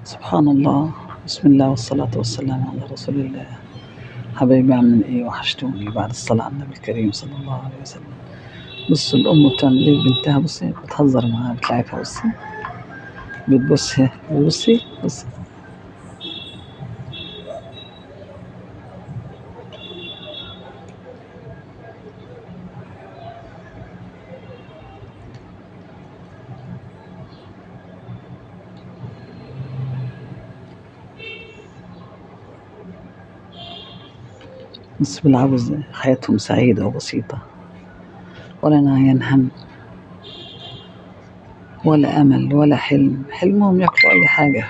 سبحان الله. بسم الله والصلاة والسلام على رسول الله. حبايبي عاملين ايه؟ وحشتوني. بعد الصلاة على النبي الكريم صلى الله عليه وسلم. بصوا الأم بتعمل ايه بنتها، بصي بتهزر معاها بتلعبها، بصي بتبصي بصي. بس بيلعبوا ازاي، حياتهم سعيدة وبسيطة، ولا نعيان هم ولا أمل ولا حلم. حلمهم ياكلوا أي حاجة.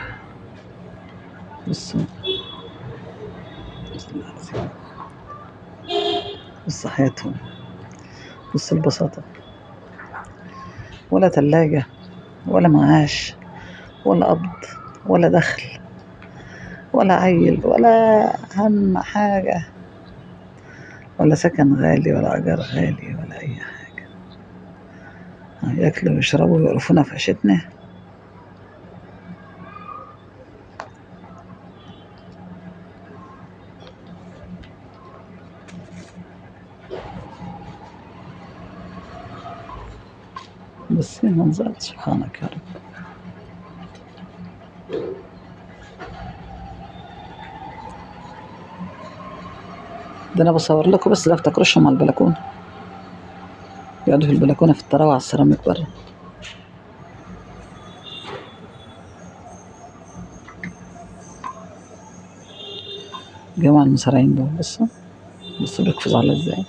بصوا بص حياتهم، بص البساطة. ولا تلاجة ولا معاش ولا قبض ولا دخل ولا عيل ولا هم حاجة، ولا سكن غالي ولا إيجار غالي ولا أي حاجة. ياكلوا ويشربوا ويقرفونا في عيشتنا. بس منظر سبحانك يا رب. ده أنا بصور لكم بس، لا افتكروشهم على البلكونة، يقعدوا في البلكونة في الطراوة على السيراميك بره. جماعة المصارعين دول بصوا بيقفزوا على ازاي.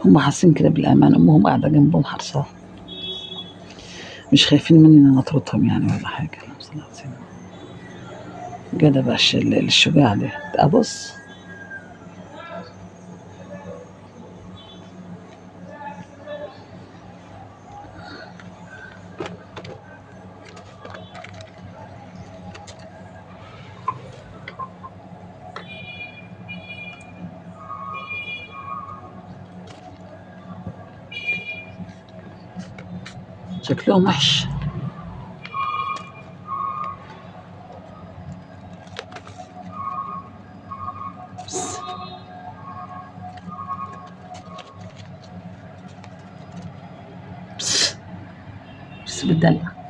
هم حاسين كده بالأمان، أمهم قاعدة جنبهم حرصاهم، مش خايفين مني إن أنا أطردهم يعني ولا حاجة. اللهم صل على سيدنا. جدع بقى الشجاع ده. أبص شكلهم وحش. بس بس بتدلع.